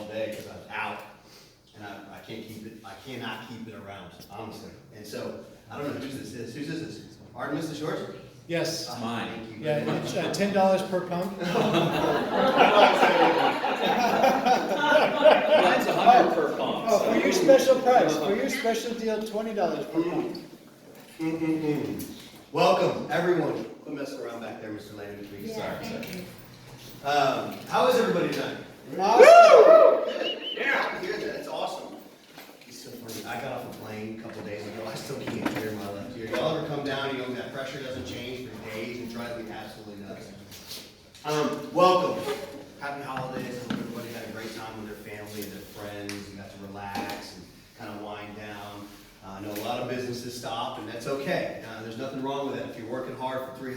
day because I was out, and I cannot keep it around, honestly. And so, I don't know whose this is. Whose is this? Artemis is yours? Yes. It's mine. Thank you. Yeah, it's $10 per pump. Mine's $100 per pump. Oh, for your special price, for your special deal, $20 per pump. Welcome, everyone. Quit messing around back there, Mr. Landon, please. Yeah, Sorry. thank you. How is everybody tonight? Awesome. Yeah, good. That's awesome. It's so funny. I got off a plane a couple days ago. I still can't hear my left ear. Y'all ever come down, you know, that pressure doesn't change for days and drives me absolutely nuts. Welcome. Happy holidays. I hope everybody had a great time with their family and their friends and got to relax and kind of wind down. I know a lot of businesses stopped, and that's okay. There's nothing wrong with that. If you're working hard for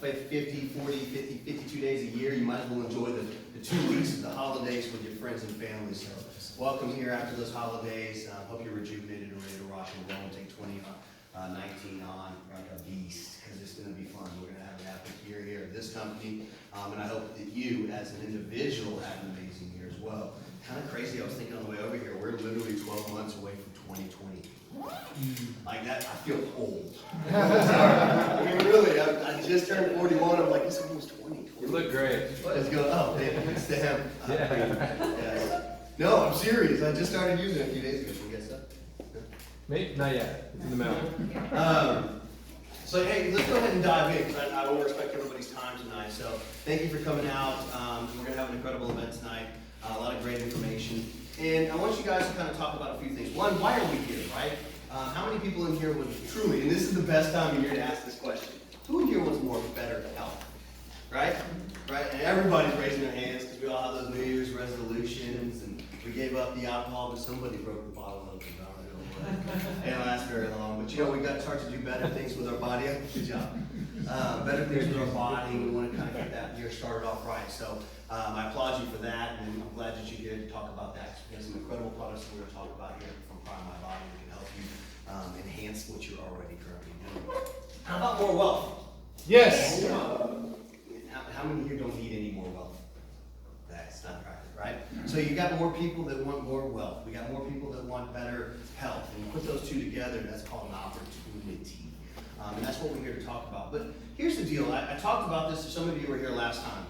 50, 40, 50, 52 days a year, you might as well enjoy the 2 weeks of the holidays with your friends and family. So welcome here after those holidays. Hope you're rejuvenated and ready to rock and roll and take 2019 on like a beast, because it's going to be fun. We're going to have an epic year here at this company, and I hope that you as an individual have an amazing year as well. Kind of crazy, I was thinking on the way over here, we're literally 12 months away from 2020. Like that, I feel old. Sorry. I mean, really, I just turned 41. I'm like, it's almost 20. You look great. Let's go. Oh, man, it's the hemp. Yeah. No, I'm serious. I just started using it a few days ago. Can you guess that? Maybe not yet. It's in the mail. So, hey, let's go ahead and dive in, because I want to respect everybody's time tonight. So, thank you for coming out. We're going to have an incredible event tonight. A lot of great information. And I want you guys to kind of talk about a few things. One, why are we here, right? How many people in here would truly, and this is the best time of year to ask this question, who in here wants more better health? Right? Right? And everybody's raising their hands because we all have those New Year's resolutions, and we gave up the alcohol, but somebody broke the bottle open. I don't know what. It didn't last very long. But you know, we got to start to do better things with our body. Good job. Better things with our body. We want to kind of get that year started off right. So I applaud you for that, and I'm glad that you're here to talk about that. We have some incredible products that we're going to talk about here from Prime My Body that can help you enhance what you're already currently doing. How about more wealth? Yes. How many here don't need any more wealth? That's not right? So you got more people that want more wealth. We got more people that want better health. And you put those two together, that's called an opportunity. And that's what we're here to talk about. But here's the deal. I talked about this, some of you were here last time.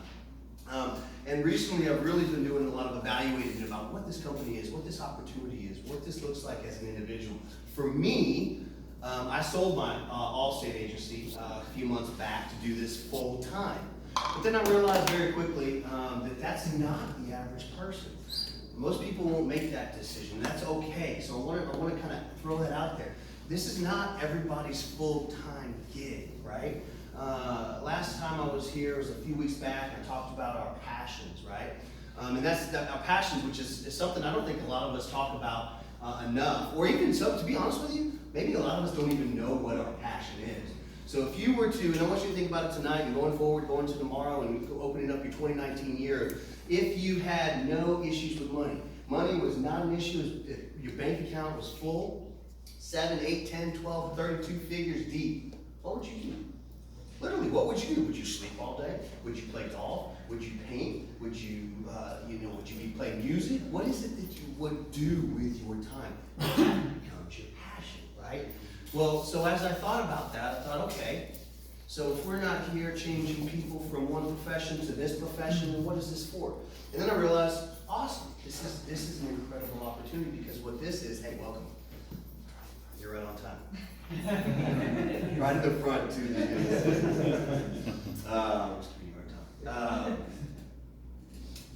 And recently I've really been doing a lot of evaluating about what this company is, what this opportunity is, what this looks like as an individual. For me, I sold my Allstate agency a few months back to do this full time. But then I realized very quickly that that's not the average person. Most people won't make that decision. That's okay. So I want to kind of throw that out there. This is not everybody's full-time gig, right? Last time I was here, it was a few weeks back, I talked about our passions, right? And that's our passions, which is something I don't think a lot of us talk about enough. Or even, so, to be honest with you, maybe a lot of us don't even know what our passion is. So if you were to, and I want you to think about it tonight and going forward, going to tomorrow and opening up your 2019 year, if you had no issues with money, money was not an issue, if your bank account was full, 7, 8, 10, 12, 32 figures deep, what would you do? Literally, what would you do? Would you sleep all day? Would you play golf? Would you paint? Would you, would you be playing music? What is it that you would do with your time? That becomes your passion, right? Well, so as I thought about that, I thought, okay, so if we're not here changing people from one profession to this profession, then what is this for? And then I realized, awesome, this is an incredible opportunity, because what this is, hey, welcome. You're right on time. Right at the front, too. Just give you a hard time.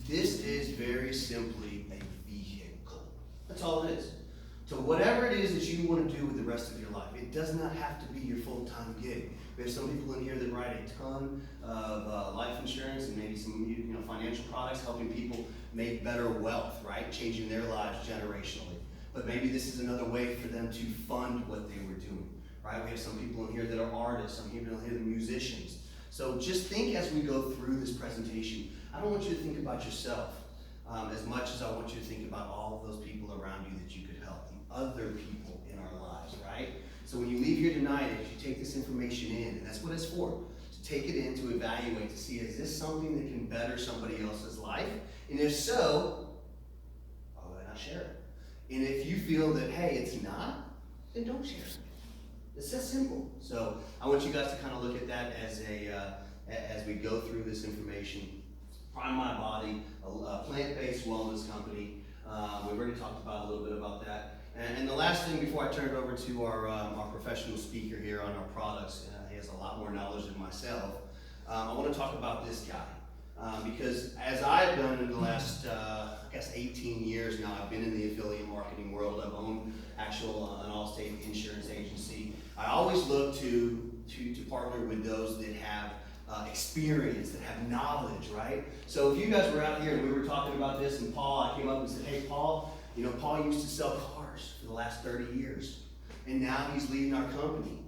This is very simply a vehicle. That's all it is. So whatever it is that you want to do with the rest of your life, it does not have to be your full-time gig. We have some people in here that write a ton of life insurance and maybe some financial products, helping people make better wealth, right? Changing their lives generationally. But maybe this is another way for them to fund what they were doing, right? We have some people in here that are artists, some people in here that are musicians. So just think as we go through this presentation, I don't want you to think about yourself as much as I want you to think about all of those people around you that you could help, the other people in our lives, right? So when you leave here tonight, if you take this information in, and that's what it's for, to take it in, to evaluate, to see, is this something that can better somebody else's life? And if so, why would I not share it? And if you feel that, hey, it's not, then don't share it. It's that simple. So I want you guys to kind of look at that as we go through this information. Prime My Body, a plant-based wellness company. We've already talked about a little bit about that. And the last thing before I turn it over to our professional speaker here on our products, he has a lot more knowledge than myself. I want to talk about this guy. Because as I've done in the last, I guess 18 years now, I've been in the affiliate marketing world. I've owned an all-state insurance agency. I always look to partner with those that have experience, that have knowledge, right? So if you guys were out here and we were talking about this, and I came up and said, hey, Paul, Paul used to sell cars for the last 30 years, and now he's leading our company.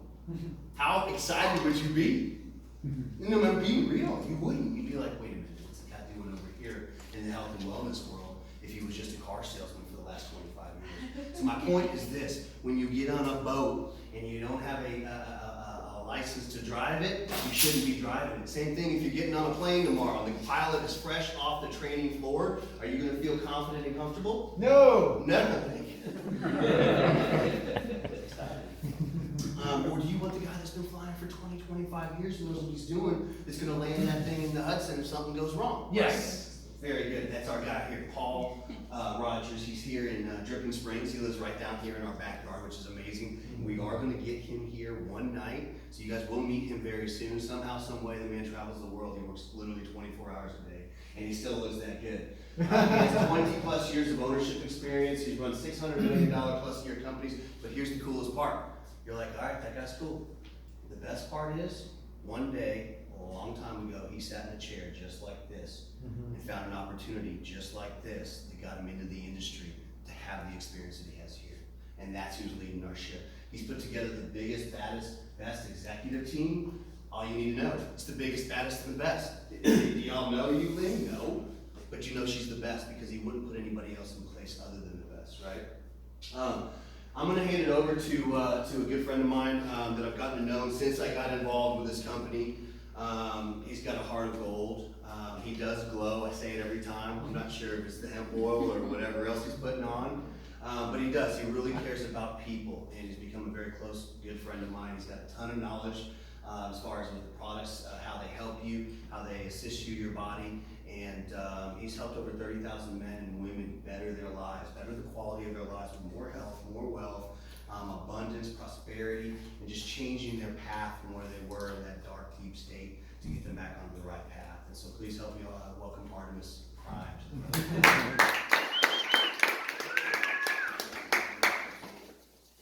How excited would you be? I'm being real. You wouldn't. You'd be like, wait a minute, what's the guy doing over here in the health and wellness world if he was just a car salesman for the last 25 years? So my point is this: when you get on a boat and you don't have a license to drive it, you shouldn't be driving it. Same thing if you're getting on a plane tomorrow and the pilot is fresh off the training floor. Are you going to feel confident and comfortable? No. Never. Or do you want the guy that's been flying for 20, 25 years who knows what he's doing, that's going to land that thing in the Hudson if something goes wrong? Yes. Right? Very good. That's our guy here, Paul Rogers. He's here in Dripping Springs. He lives right down here in our backyard, which is amazing. We are going to get him here one night, so you guys will meet him very soon. Somehow, some way, the man travels the world. He works literally 24 hours a day, and he still looks that good. He has 20 plus years of ownership experience. He's run $600 million plus year companies. But here's the coolest part. You're like, all right, that guy's cool. The best part is, one day, a long time ago, he sat in a chair just like this and found an opportunity just like this that got him into the industry to have the experience that he has here. And that's who's leading our ship. He's put together the biggest, baddest, best executive team. All you need to know, it's the biggest, baddest, and the best. Do y'all know Euclid? No. But you know she's the best because he wouldn't put anybody else in place other than the best, right? I'm going to hand it over to a good friend of mine that I've gotten to know since I got involved with this company. He's got a heart of gold. He does glow. I say it every time. I'm not sure if it's the hemp oil or whatever else he's putting on, but he does. He really cares about people, and he's become a very close, good friend of mine. He's got a ton of knowledge as far as with the products, how they help you, how they assist you, your body. And he's helped over 30,000 men and women better their lives, better the quality of their lives with more health, more wealth, abundance, prosperity, and just changing their path from where they were in that dark, deep state to get them back onto the right path. And so please help me welcome Artemis Prime.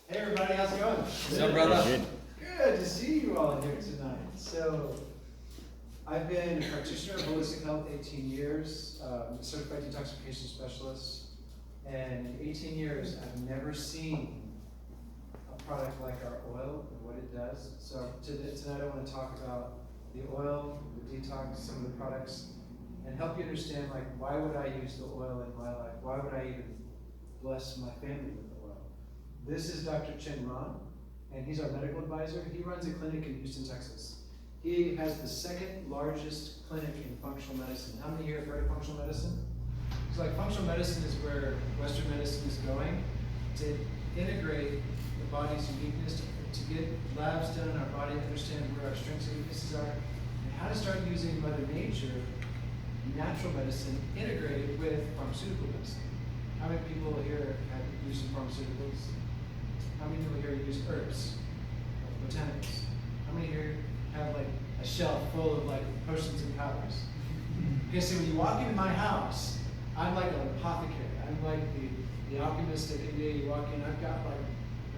Hey everybody, how's it going? What's up, brother? Good to see you all here tonight. So, I've been a practitioner of holistic health 18 years, a certified detoxification specialist, and in 18 years I've never seen a product like our oil and what it does. So tonight I want to talk about the oil, the detox, some of the products, and help you understand like why would I use the oil in my life? Why would I even bless my family with the oil? This is Dr. Chen Ron, and he's our medical advisor. He runs a clinic in Houston, Texas. He has the second largest clinic in functional medicine. How many here have heard of functional medicine? It's like functional medicine is where Western medicine is going to integrate the body's uniqueness, to get labs done in our body, understand where our strengths and weaknesses are, and how to start using Mother Nature, natural medicine, integrated with pharmaceutical medicine. How many people here have used some pharmaceuticals? How many people here use herbs, botanicals? How many here have like a shelf full of like potions and powders? Okay, so when you walk into my house, I'm like an apothecary. I'm like the alchemist of India. You walk in, I've got like,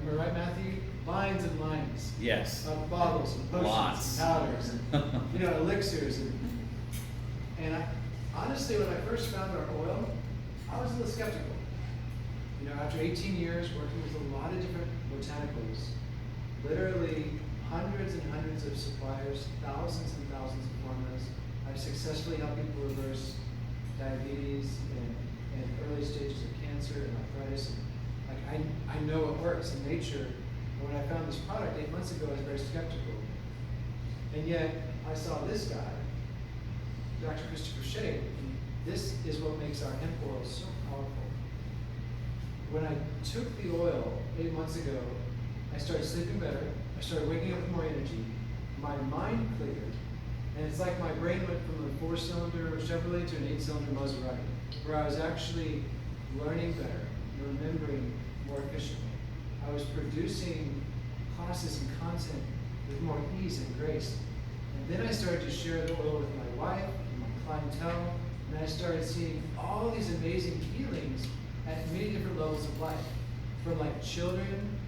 remember right, Matthew? Lines and lines. Yes. Of bottles and potions Lots. and powders and elixirs and I honestly, when I first found our oil, I was a little skeptical. After 18 years working with a lot of different botanicals, literally hundreds and hundreds of suppliers, thousands and thousands of formulas, I've successfully helped people reverse diabetes and early stages of cancer and arthritis. And I know it works in nature. And when I found this product 8 months ago, I was very skeptical. And yet I saw this guy, Dr. Christopher Shea, this is what makes our hemp oil so powerful. When I took the oil 8 months ago, I started sleeping better, I started waking up with more energy, my mind cleared, and it's like my brain went from a 4-cylinder Chevrolet to an 8-cylinder Maserati, where I was actually learning better, and remembering more efficiently. I was producing classes and content with more ease and grace. And then I started to share the oil with my wife and my clientele, and I started seeing all these amazing healings at many different levels of life. From like children,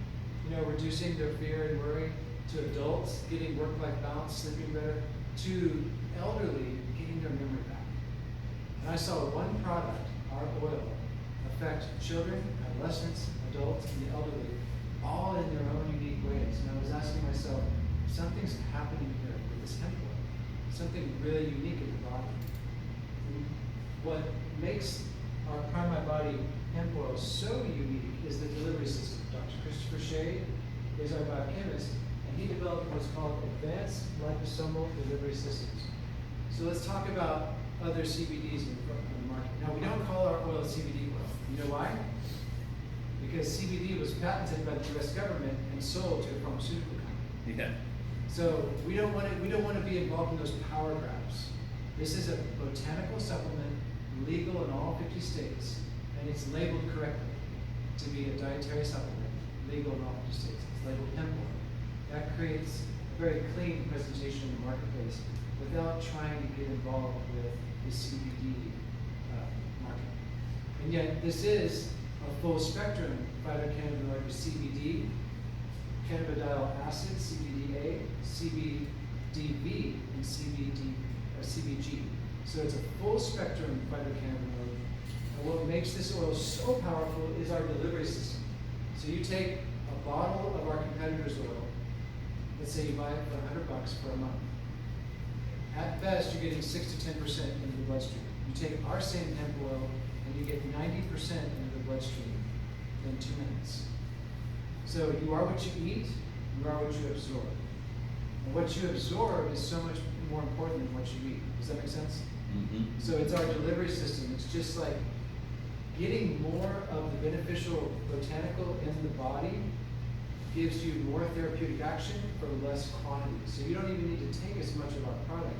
reducing their fear and worry, to adults getting work-life balance, sleeping better, to elderly getting their memory back. And I saw one product, our oil, affect children, adolescents, adults, and the elderly, all in their own unique ways. And I was asking myself, something's happening here with this hemp oil, something really unique in the body. What makes our Prime My Body hemp oil so unique is the delivery system. Dr. Christopher Shea is our biochemist, and he developed what's called advanced liposomal delivery systems. So let's talk about other CBDs in the market. Now, we don't call our oil CBD oil. You know why? Because CBD was patented by the U.S. government and sold to a pharmaceutical company. Yeah. So we don't want to be involved in those power grabs. This is a botanical supplement, legal in all 50 states, and it's labeled correctly to be a dietary supplement, legal in all 50 states. It's labeled hemp oil. That creates a very clean presentation in the marketplace without trying to get involved with the CBD market. And yet, this is a full spectrum phytocannabinoid with CBD, cannabidiol acid, CBDA, CBDV, and CBG. So it's a full spectrum phytocannabinoid. And what makes this oil so powerful is our delivery system. So you take a bottle of our competitor's oil, let's say you buy it for $100 for a month. At best, you're getting 6 to 10% into the bloodstream. You take our same hemp oil, and you get 90% into the bloodstream in 2 minutes. So you are what you eat, you are what you absorb. And what you absorb is so much more important than what you eat. Does that make sense? Mm-hmm. So it's our delivery system. It's just like getting more of the beneficial botanical in the body gives you more therapeutic action for less quantity. So you don't even need to take as much of our product.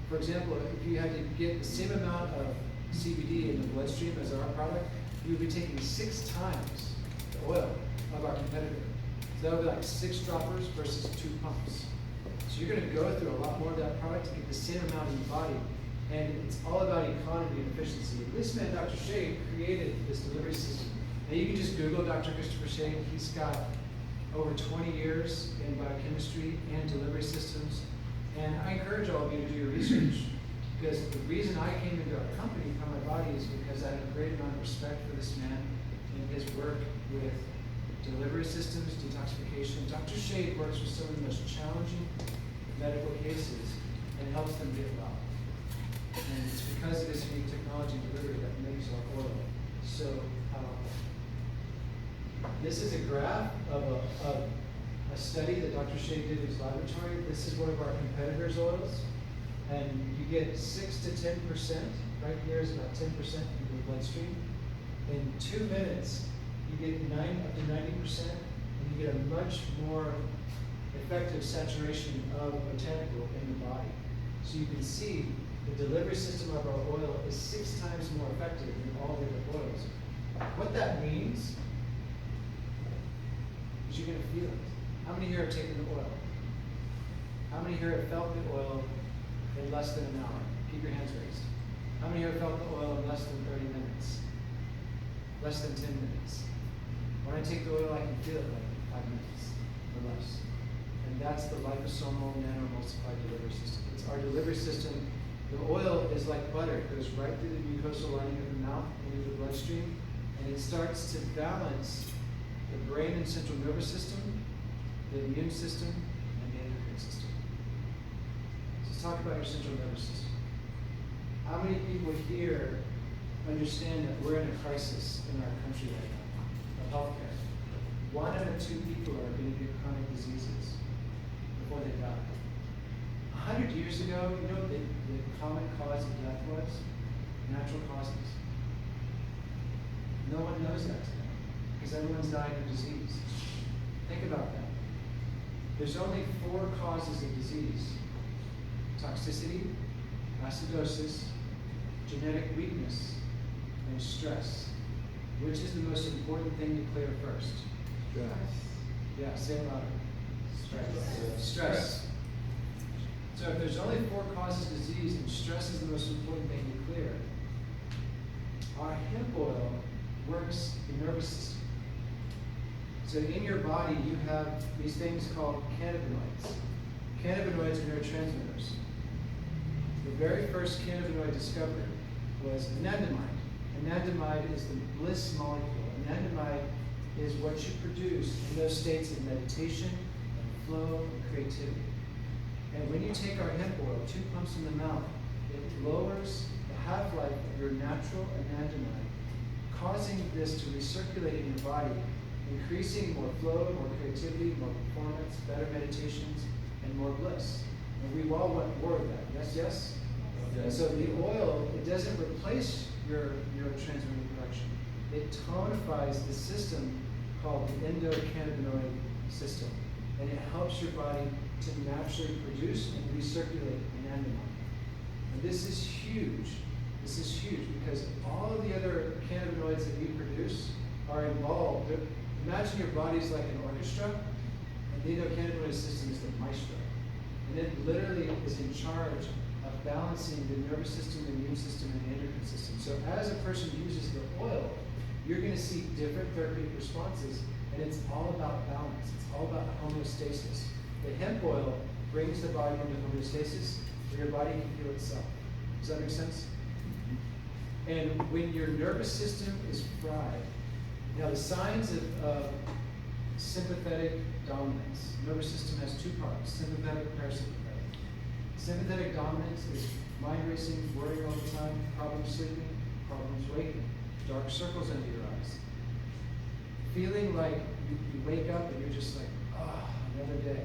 For example, if you had to get the same amount of CBD in the bloodstream as our product, you would be taking 6 times the oil of our competitor. So that would be like 6 droppers versus 2 pumps. So you're going to go through a lot more of that product to get the same amount in the body. And it's all about economy and efficiency. This man, Dr. Shea, created this delivery system. Now you can just Google Dr. Christopher Shea. He's got over 20 years in biochemistry and delivery systems. And I encourage all of you to do your research, because the reason I came into our company, Prime My Body, is because I have a great amount of respect for this man and his work with delivery systems, detoxification. Dr. Shea works with some of the most challenging medical cases and helps them get well. And it's because of this unique technology and delivery that makes our oil so powerful. This is a graph of a study that Dr. Shea did in his laboratory. This is one of our competitors' oils. And you get 6 to 10%, right here is about 10% in the bloodstream. In 2 minutes, you get up to 90%, and you get a much more effective saturation of botanical in the body. So you can see the delivery system of our oil is 6 times more effective than all the other oils. What that means is you're going to feel it. How many here have taken the oil? How many here have felt the oil in less than an hour? Keep your hands raised. How many here have felt the oil in less than 30 minutes? Less than 10 minutes? When I take the oil, I can feel it like 5 minutes or less. And that's the liposomal nanoemulsified delivery system. It's our delivery system. The oil is like butter. It goes right through the mucosal lining of the mouth into the bloodstream, and it starts to balance the brain and central nervous system, the immune system, and the endocrine system. So let's talk about your central nervous system. How many people here understand that we're in a crisis in our country right now of healthcare? 1 out of 2 people are going to get chronic diseases before they die. 100 years ago, you know what the common cause of death was? natural causes. No one knows that today, because everyone's dying of disease. Think about that. There's only 4 causes of disease: toxicity, acidosis, genetic weakness, and stress. Which is the most important thing to clear first? Yeah, say it louder. Stress. So if there's only 4 causes of disease and stress is the most important thing to clear, our hemp oil works the nervous system. So in your body you have these things called cannabinoids. Cannabinoids are neurotransmitters. The very first cannabinoid discovered was anandamide. Anandamide is the bliss molecule. Anandamide is what you produce in those states of meditation and flow and creativity. And when you take our hemp oil, 2 pumps in the mouth, it lowers the half-life of your natural anandamide, causing this to recirculate in your body, increasing more flow, more creativity, more performance, better meditations, and more bliss. And we all want more of that. Yes, yes? And so the oil, it doesn't replace your neurotransmitter production. It tonifies the system called the endocannabinoid system. And it helps your body to naturally produce and recirculate anandamide. And this is huge. This is huge because all of the other cannabinoids that we produce are involved. Imagine your body's like an orchestra, and the endocannabinoid system is the maestro. And it literally is in charge of balancing the nervous system, the immune system, and the endocrine system. So as a person uses the oil, you're going to see different therapeutic responses, and it's all about balance. It's all about homeostasis. The hemp oil brings the body into homeostasis where your body can heal itself. Does that make sense? And when your nervous system is fried, now the signs of sympathetic dominance. Nervous system has 2 parts: sympathetic, parasympathetic. Sympathetic dominance is mind racing, worrying all the time, problems sleeping, problems waking, dark circles under your eyes. Feeling like you wake up and you're just like, ah, another day.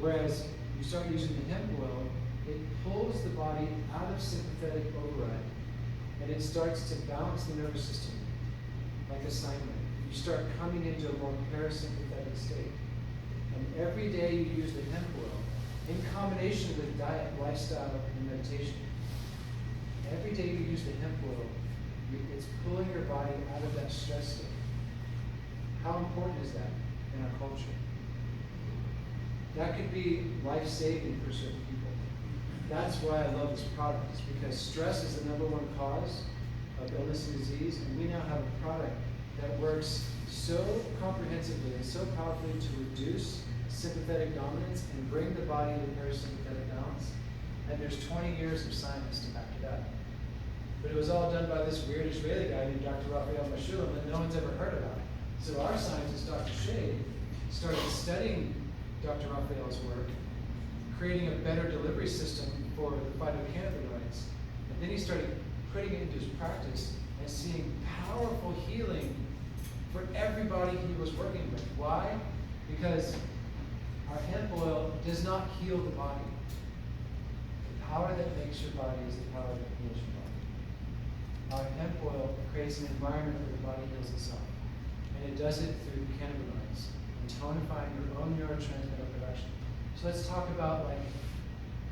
Whereas you start using the hemp oil, it pulls the body out of sympathetic override and it starts to balance the nervous system like a sine wave. You start coming into a more parasympathetic state. And every day you use the hemp oil in combination with diet, lifestyle, and meditation. Every day you use the hemp oil, it's pulling your body out of that stress state. How important is that in our culture? That could be life-saving for certain people. That's why I love this product, is because stress is the #1 cause of illness and disease, and we now have a product that works so comprehensively and so powerfully to reduce sympathetic dominance and bring the body into parasympathetic balance. And there's 20 years of science to back it up. But it was all done by this weird Israeli guy named Dr. Raphael Meshulam that no one's ever heard about. So our scientist, Dr. Shade, started studying Dr. Raphael's work, creating a better delivery system for the phytocannabinoids. And then he started putting it into his practice and seeing powerful healing for everybody he was working with. Why? Because our hemp oil does not heal the body. The power that makes your body is the power that heals your body. Our hemp oil creates an environment where the body heals itself. And it does it through cannabinoids and tonifying your own neurotransmitter production. So let's talk about like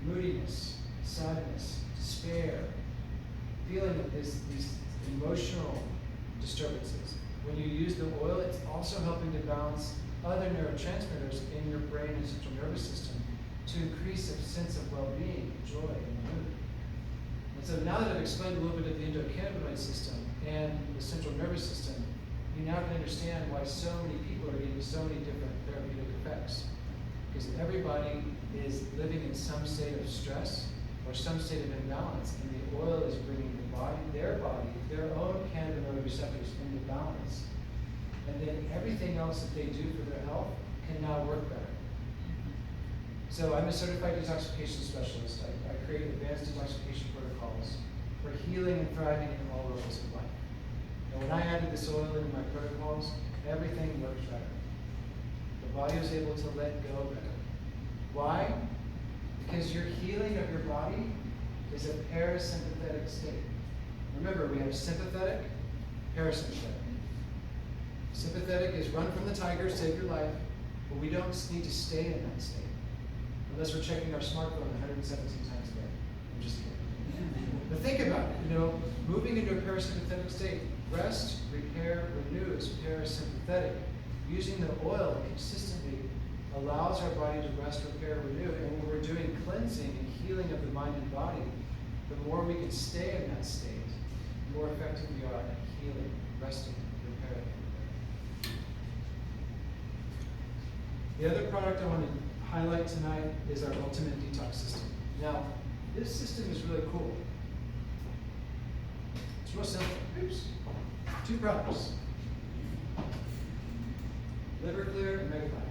moodiness, sadness, despair, feeling of these emotional disturbances. When you use the oil, it's also helping to balance other neurotransmitters in your brain and central nervous system to increase a sense of well-being, joy, and mood. And so now that I've explained a little bit of the endocannabinoid system and the central nervous system, you now can understand why so many people are getting so many different therapeutic effects. Because everybody is living in some state of stress or some state of imbalance, and the oil is bringing their own cannabinoid receptors into balance. And then everything else that they do for their health can now work better. So I'm a certified detoxification specialist. I create advanced detoxification protocols for healing and thriving in all levels of life. And when I added this oil into my protocols, everything worked better. The body was able to let go better. Why? Because your healing of your body is a parasympathetic state. Remember, we have sympathetic, parasympathetic. Sympathetic is run from the tiger, save your life, but we don't need to stay in that state. Unless we're checking our smartphone 117 times a day. I'm just kidding. But think about it, moving into a parasympathetic state. Rest, repair, renew is parasympathetic. Using the oil consistently allows our body to rest, repair, renew. And when we're doing cleansing and healing of the mind and body, the more we can stay in that state, the more effective we are at healing, resting, repairing. The other product I want to highlight tonight is our Ultimate Detox System. Now, this system is really cool. It's real simple. Oops. 2 products. Liver Clear and Mega Binder.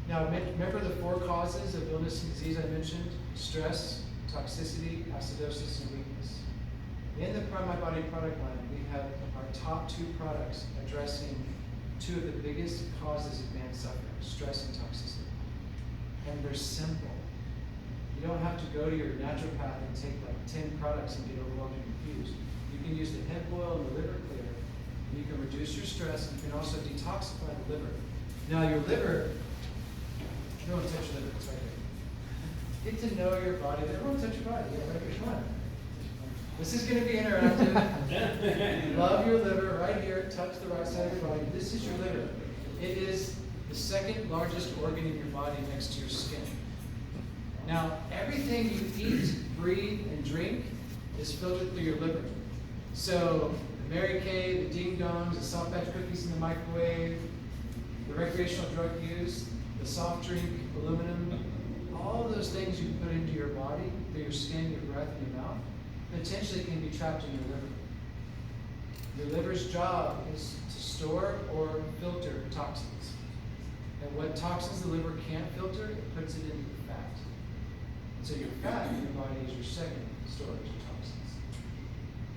Now, remember the 4 causes of illness and disease I mentioned? Stress, toxicity, acidosis, and weakness. In the Prime My Body product line, we have our top 2 products addressing 2 of the biggest causes of man's suffering, stress and toxicity. And they're simple. You don't have to go to your naturopath and take like 10 products and get overwhelmed and confused. You can use the hemp oil and the liver clear, and you can reduce your stress, and you can also detoxify the liver. Now your liver, everyone touch your liver, it's right here. Get to know your body. Everyone touch your body. Yeah, right here. Come on. This is going to be interactive. Love your liver right here. Touch the right side of your body. This is your liver. It is the 2nd largest organ in your body next to your skin. Now, everything you eat, breathe, and drink is filtered through your liver. So, the Mary Kay, the Ding Dongs, the soft batch cookies in the microwave, the recreational drug use, the soft drink, aluminum, all those things you put into your body, through your skin, your breath, and your mouth, potentially can be trapped in your liver. Your liver's job is to store or filter toxins. And what toxins the liver can't filter, it puts it into the fat. And so your fat in your body is your 2nd storage of toxins.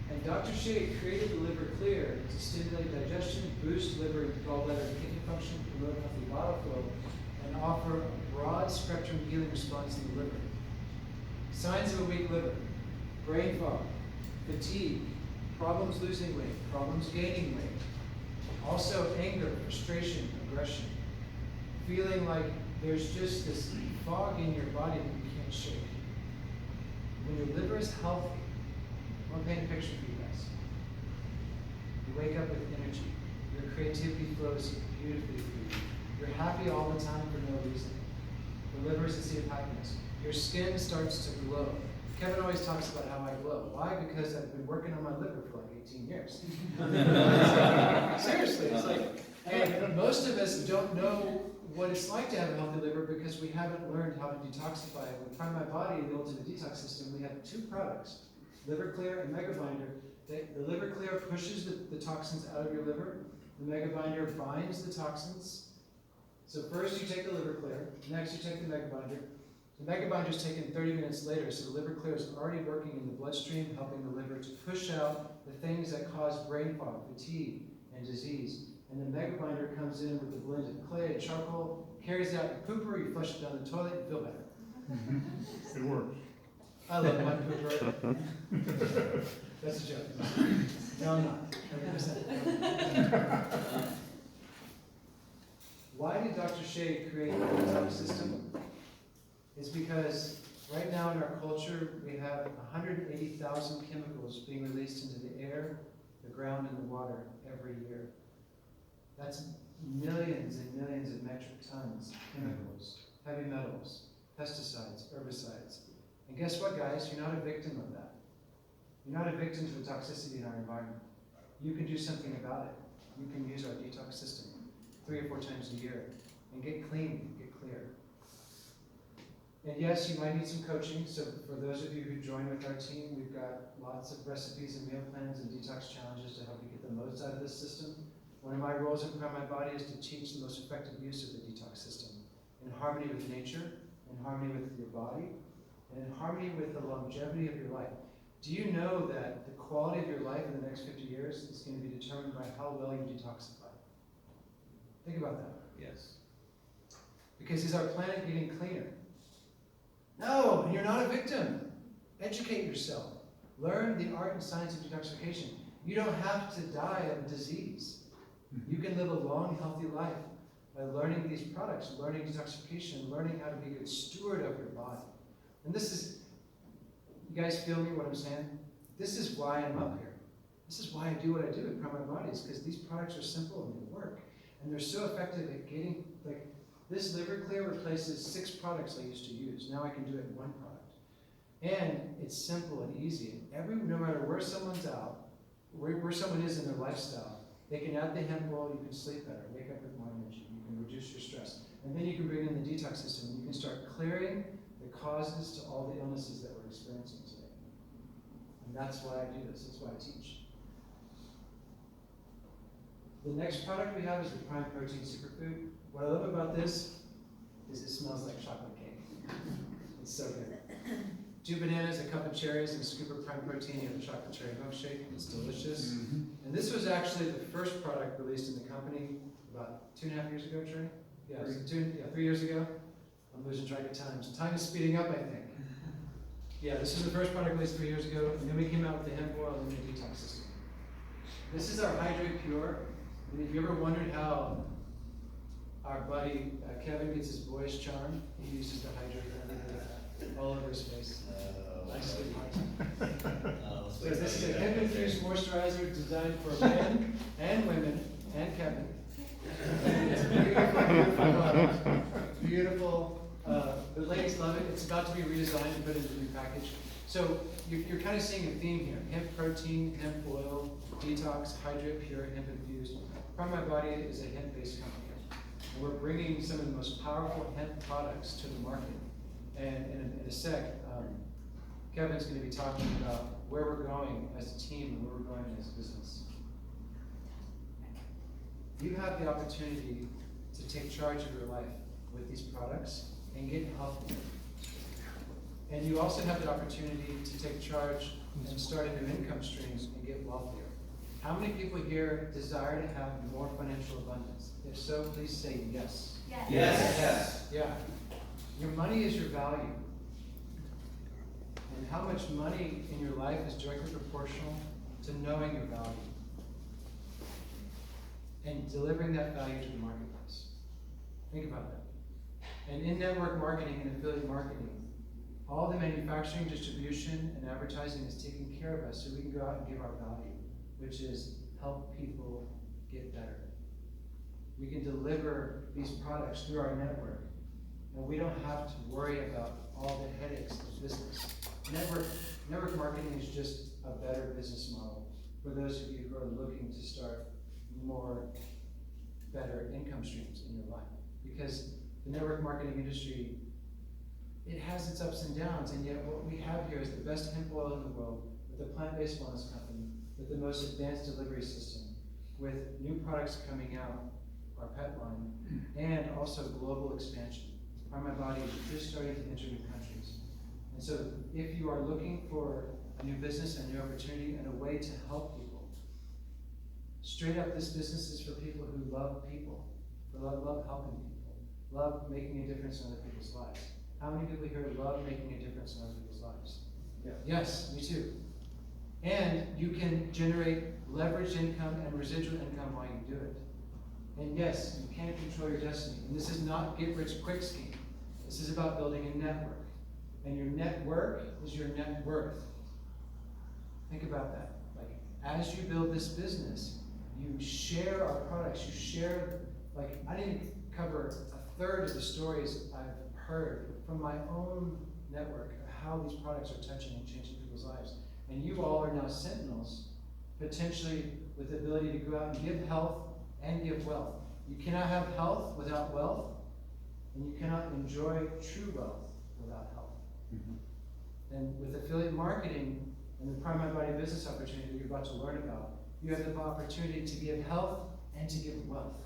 And Dr. Shea created the Liver Clear to stimulate digestion, boost liver and gallbladder and kidney function, promote healthy bile flow, and offer a broad spectrum healing response in the liver. Signs of a weak liver: brain fog, fatigue, problems losing weight, problems gaining weight. Also anger, frustration, aggression. Feeling like there's just this fog in your body that you can't shake. When your liver is healthy, I want to paint a picture for you guys. You wake up with energy. Your creativity flows beautifully through you. You're happy all the time for no reason. The liver is a seat of happiness. Your skin starts to glow. Kevin always talks about how I glow. Why? Because I've been working on my liver for like 18 years. Seriously, it's like, and most of us don't know what it's like to have a healthy liver because we haven't learned how to detoxify it. With Prime My Body, the Ultimate Detox System, we have 2 products, Liver Clear and Mega Binder. The Liver Clear pushes the toxins out of your liver. The Mega Binder binds the toxins. So first you take the Liver Clear, next you take the Mega Binder. The Mega Binder is taken 30 minutes later, so the Liver Clear is already working in the bloodstream, helping the liver to push out the things that cause brain fog, fatigue, and disease. And the Mega Binder comes in with the blend of clay and charcoal, carries out your pooper, you flush it down the toilet, you feel better. It works. I love my pooper. That's a joke. No, I'm not. 100%. Why did Dr. Shea create the detox system? It's because right now in our culture, we have 180,000 chemicals being released into the air, the ground, and the water every year. That's millions and millions of metric tons of chemicals, heavy metals, pesticides, herbicides. And guess what, guys? You're not a victim of that. You're not a victim to the toxicity in our environment. You can do something about it. You can use our detox system 3 or 4 times a year and get clean, get clear. And yes, you might need some coaching. So for those of you who join with our team, we've got lots of recipes and meal plans and detox challenges to help you get the most out of this system. One of my roles at Prime My Body is to teach the most effective use of the detox system in harmony with nature, in harmony with your body, and in harmony with the longevity of your life. Do you know that the quality of your life in the next 50 years is going to be determined by how well you detoxify? Think about that. Yes. Because is our planet getting cleaner? No, and you're not a victim. Educate yourself. Learn the art and science of detoxification. You don't have to die of disease. You can live a long, healthy life by learning these products, learning detoxification, learning how to be a good steward of your body. And this is, you guys feel me what I'm saying? This is why I'm up here. This is why I do what I do at Prime My Body, is because these products are simple and they work. And they're so effective at getting, like, this liver clear replaces 6 products I used to use. Now I can do it in 1 product. And it's simple and easy. No matter where someone's out, where someone is in their lifestyle, they can add the hemp oil, you can sleep better, wake up with more energy, you can reduce your stress. And then you can bring in the detox system and you can start clearing the causes to all the illnesses that we're experiencing today. And that's why I do this, that's why I teach. The next product we have is the Prime Protein Superfood. What I love about this is it smells like chocolate cake. It's so good. 2 bananas, a cup of cherries, and a scoop of Prime Protein. You have a chocolate cherry milkshake. It's delicious. And this was actually the first product released in the company about 2.5 years ago, Trey? Yeah, 3 years ago. I'm losing track of time. So time is speeding up, I think. Yeah, this is the first product released 3 years ago, and then we came out with the hemp oil and the detox system. This is our Hydrate Pure. And if you ever wondered how our buddy Kevin gets his boyish charm, he uses the Hydrate all over his face. Nice So this is a hemp-infused moisturizer designed for men and women and Kevin. And it's a beautiful, beautiful product. Beautiful. The ladies love it. It's about to be redesigned and put into a new package. So you're kind of seeing a theme here. Hemp protein, hemp oil, detox, hydrate, pure, hemp infused. Prime My Body is a hemp-based company. And we're bringing some of the most powerful hemp products to the market. And in a sec, Kevin's going to be talking about where we're going as a team and where we're going as a business. You have the opportunity to take charge of your life with these products and get healthier. And you also have the opportunity to take charge and start a new income streams and get wealthier. How many people here desire to have more financial abundance? If so, please say yes. Yes. Yes. Yeah. Your money is your value. And how much money in your life is directly proportional to knowing your value and delivering that value to the marketplace. Think about that. And in network marketing and affiliate marketing, all the manufacturing, distribution, and advertising is taking care of us so we can go out and give our value, which is help people get better. We can deliver these products through our network, and we don't have to worry about all the headaches of business. Network marketing is just a better business model for those of you who are looking to start more better income streams in your life. Because the network marketing industry, it has its ups and downs, and yet what we have here is the best hemp oil in the world, with a plant-based wellness company, with the most advanced delivery system, with new products coming out, our pet line, and also global expansion. Prime My Body is just starting to enter new countries. And so if you are looking for a new business, a new opportunity, and a way to help people, straight up this business is for people who love people, love helping people, love making a difference in other people's lives. How many people here love making a difference in other people's lives? Yeah. Yes, me too. And you can generate leveraged income and residual income while you do it. And yes, you can control your destiny. And this is not get rich quick scheme. This is about building a network. And your network is your net worth. Think about that. Like, as you build this business, you share our products, you share, like, I didn't cover a third of the stories I've heard from my own network of how these products are touching and changing people's lives. And you all are now sentinels, potentially with the ability to go out and give health and give wealth. You cannot have health without wealth, and you cannot enjoy true wealth without health. And with affiliate marketing and the Prime My Body business opportunity that you're about to learn about, you have the opportunity to give health and to give wealth.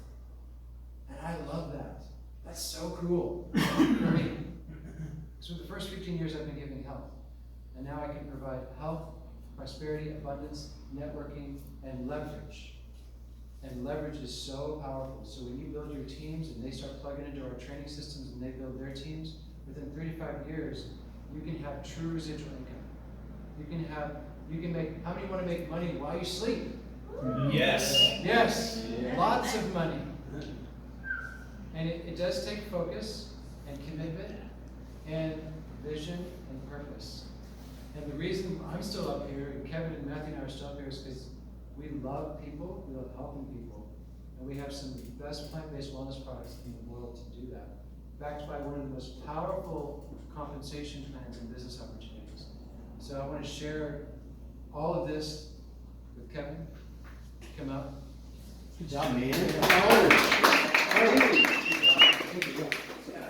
And I love that. That's so cool for me. So the first 15 years I've been giving health. And now I can provide health, prosperity, abundance, networking, and leverage. And leverage is so powerful. So when you build your teams and they start plugging into our training systems and they build their teams, within 3 to 5 years, you can have true residual income. You can make, how many want to make money while you sleep? Yes. Yes, lots of money. And it does take focus and commitment and vision and purpose. And the reason I'm still up here, and Kevin and Matthew and I are still up here, is because we love people, we love helping people, and we have some of the best plant-based wellness products in the world to do that. Backed by one of the most powerful compensation plans and business opportunities. So I want to share all of this with Kevin. Come up. Good job, man. Yeah,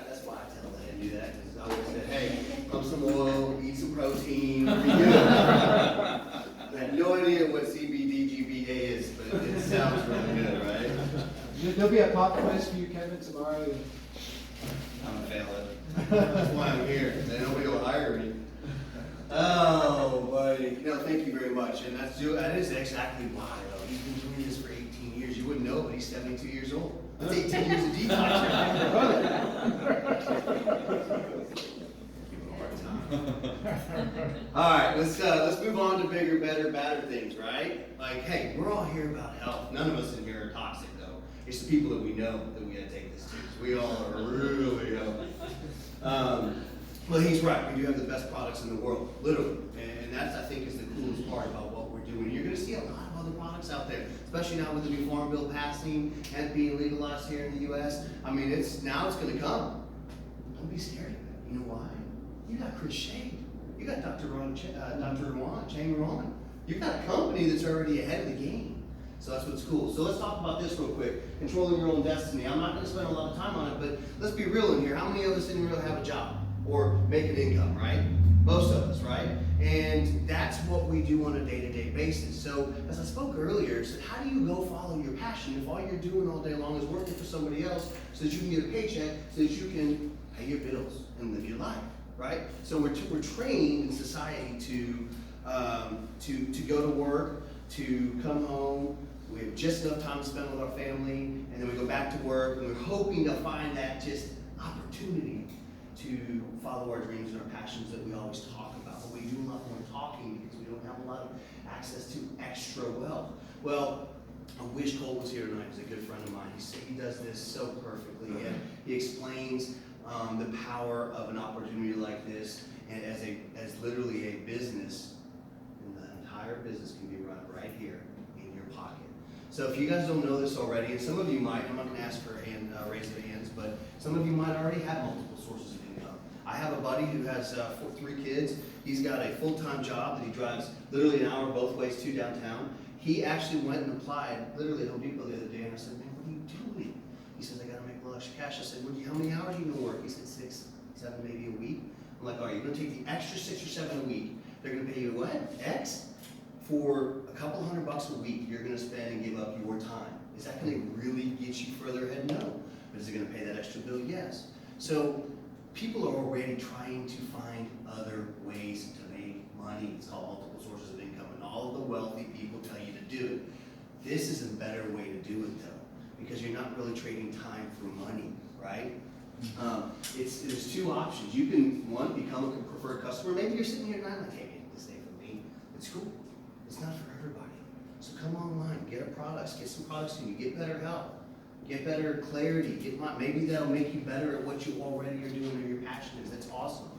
that's why I tell him to do that, because I always said, hey, pump some oil, eat some protein, be good. I have no idea what CBD is, but it sounds really good, right? There'll be a pop quiz for you, Kevin, tomorrow. I'm gonna fail it. That's why I'm here. Then nobody will hire me. Oh, buddy. No, thank you very much. And that is exactly why, though. He's been doing this for 18 years. You wouldn't know, but he's 72 years old. That's 18 years of detox. Give him a hard time. All right, let's move on to bigger, better, badder things, right? Like, hey, we're all here about health. None of us in here are toxic, though. It's the people that we know that we gotta take this to. We all are really healthy. Well, he's right. We do have the best products in the world, literally. And that's, I think, is the coolest part about what we're doing. You're going to see a lot of other products out there, especially now with the new Farm Bill passing and being legalized here in the U.S. I mean, now it's going to come. Don't be scared of it. You know why? You got Chris Shade. You got Dr. Chang Ron. You've got a company that's already ahead of the game. So that's what's cool. So let's talk about this real quick. Controlling your own destiny. I'm not going to spend a lot of time on it, but let's be real in here. How many of us in here have a job or make an income, right? Most of us, right? And that's what we do on a day-to-day basis. So as I spoke earlier, I said, how do you go follow your passion if all you're doing all day long is working for somebody else so that you can get a paycheck, so that you can pay your bills and live your life, right? So we're trained in society to go to work, to come home. We have just enough time to spend with our family, and then we go back to work, and we're hoping to find that just opportunity to follow our dreams and our passions that we always talk about. But we do a lot more talking because we don't have a lot of access to extra wealth. Well, I wish Cole was here tonight. He's a good friend of mine. He does this so perfectly, and he explains the power of an opportunity like this, and as literally a business, and the entire business can be run right here in your pocket. So if you guys don't know this already, and some of you might, I'm not going to ask for a raise of hands, but some of you might already have multiple sources of income. I have a buddy who has 3 kids. He's got a full-time job that he drives literally an hour both ways to downtown. He actually went and applied literally at Home Depot the other day, and I said, man, what are you doing? He says, I got to make a little extra cash. I said, how many hours are you going to work? He said, 6, 7, maybe a week. I'm like, all right, you're going to take the extra 6 or 7 a week. They're going to pay you what? X? For a couple $100 a week, you're going to spend and give up your time. Is that going to really get you further ahead? No. But is it going to pay that extra bill? Yes. So people are already trying to find other ways to make money. It's called multiple sources of income, and all of the wealthy people tell you to do it. This is a better way to do it, though, because you're not really trading time for money, right? There's 2 options. You can, one, become a preferred customer. Maybe you're sitting here tonight like, hey, this ain't for me. It's cool. It's not for everybody. So come online, get our products, get some products to you, get better health, get better clarity, maybe that'll make you better at what you already are doing or your passion is. That's awesome.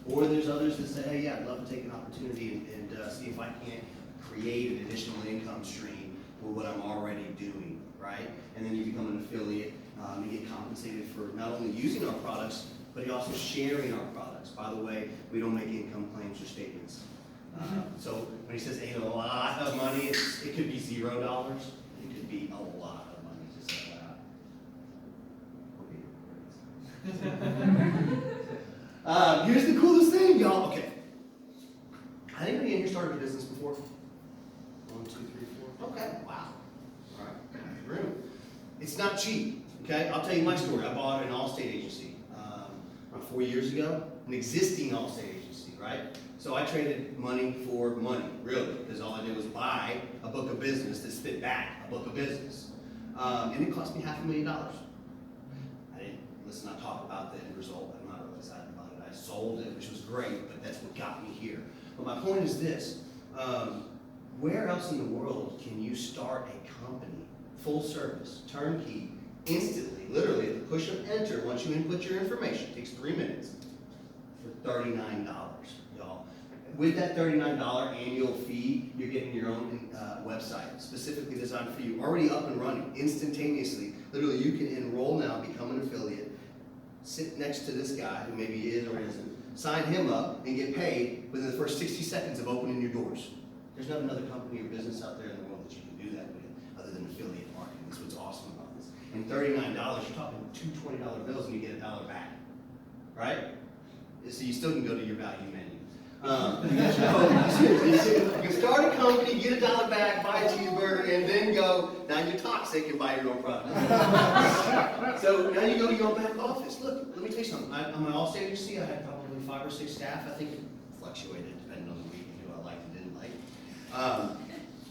Or there's others that say, hey, yeah, I'd love to take an opportunity and see if I can't create an additional income stream with what I'm already doing, right? And then you become an affiliate, you get compensated for not only using our products, but also sharing our products. By the way, we don't make income claims or statements. So when he says a lot of money, it could be $0. It could be a lot of money, just like that. Here's the coolest thing, y'all. Okay. Has anybody in here started a business before? 1, 2, 3, 4. Okay, wow. All right, room. It's not cheap, okay? I'll tell you my story. I bought an Allstate agency around 4 years ago, an existing Allstate agency, right? So I traded money for money, really, because all I did was buy a book of business that spit back a book of business. And it cost me $500,000. Let's not talk about the end result. I'm not really excited about it. I sold it, which was great, but that's what got me here. But my point is this, where else in the world can you start a company, full service, turnkey, instantly, literally at the push of enter, once you input your information, it takes 3 minutes, for $39, y'all. With that $39 annual fee, you're getting your own website, specifically designed for you, already up and running, instantaneously. Literally, you can enroll now, become an affiliate, sit next to this guy, who maybe is or isn't, sign him up, and get paid within the first 60 seconds of opening your doors. There's not another company or business out there in the world that you can do that with, other than affiliate marketing. That's what's awesome about this. And $39, you're talking two $20 bills and you get $1 back, right? So you still can go to your value menu. You can start a company, get $1 back, buy a cheeseburger, and then go, now you're toxic and buy your own product. So now you go to your own back office. Look, let me tell you something. On my Allstate agency, I had probably 5 or 6 staff. I think it fluctuated depending on the week and who I liked and didn't like.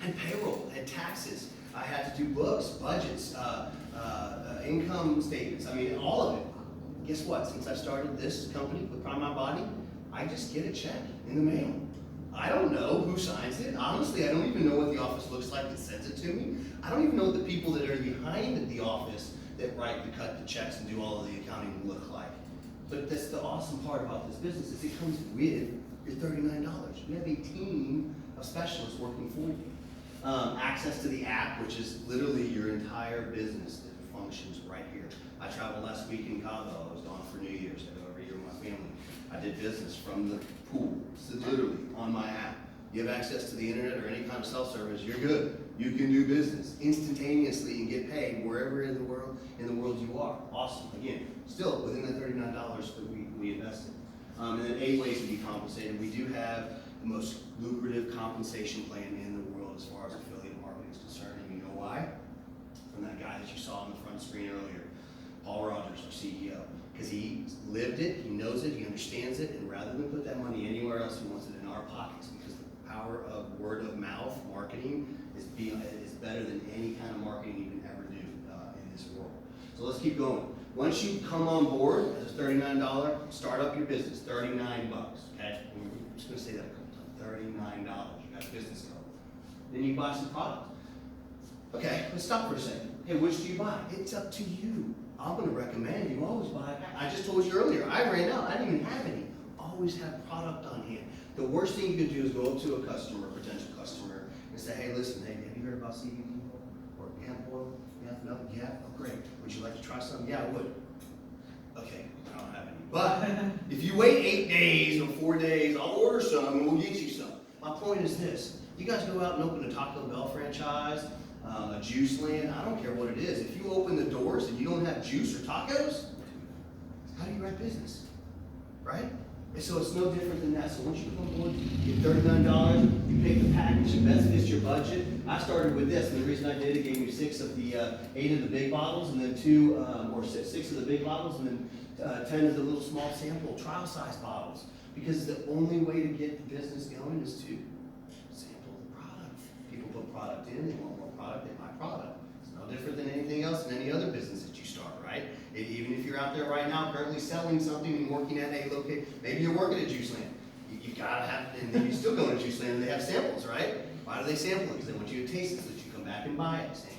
And payroll, and taxes. I had to do books, budgets, income statements. I mean, all of it. Guess what? Since I started this company with Prime My Body, I just get a check in the mail. I don't know who signs it. Honestly, I don't even know what the office looks like that sends it to me. I don't even know what the people that are behind the office that write and cut the checks and do all of the accounting look like. But that's the awesome part about this business is it comes with your $39. We have a team of specialists working for you. Access to the app, which is literally your entire business that functions right here. I traveled last week in Cabo. I was gone for New Year's. I go every year with my family. I did business from the pool, so literally on my app. You have access to the internet or any kind of self-service, you're good. You can do business instantaneously and get paid wherever in the world you are. Awesome. Again, still within the $39 that we invested. And then 8 ways to be compensated. We do have the most lucrative compensation plan in the world as far as affiliate marketing is concerned. And you know why? From that guy that you saw on the front screen earlier, Paul Rogers, our CEO. Because he lived it, he knows it, he understands it, and rather than put that money anywhere else, he wants it in our pockets because the power of word of mouth marketing is better than any kind of marketing you can ever do in this world. So let's keep going. Once you come on board as a $39, start up your business, $39, okay? We're just gonna say that a couple times, $39, you got a business card. Then you buy some product. Okay, let's stop for a second. Hey, which do you buy? It's up to you. I'm going to recommend you always buy. I just told you earlier, I ran out. I didn't even have any. Always have product on hand. The worst thing you could do is go up to a customer, potential customer, and say, hey, listen, hey, have you heard about CBD oil or hemp oil? Yeah, no, yeah, oh, great. Would you like to try some? Yeah, I would. Okay, I don't have any. But if you wait 8 days or 4 days, I'll order some and we'll get you some. My point is this. You guys go out and open a Taco Bell franchise, a juice land, I don't care what it is. If you open the doors and you don't have juice or tacos, how do you write business? Right? And so it's no different than that. So once you come aboard, you get $39, you pick the package that best fits your budget. I started with this, and the reason I did it gave me 6 of the 8 of the big bottles, and then 2 or 6 of the big bottles, and then 10 of the little small sample trial size bottles. Because the only way to get the business going is to sample the product. People put product in, they want more product, they buy product. It's no different than anything else in any other business that you start, right? Even if you're out there right now currently selling something and working at a location, maybe you're working at Juice Land. You gotta have, and then you still go to Juice Land and they have samples, right? Why do they sample it? Because they want you to taste it so that you come back and buy it. Same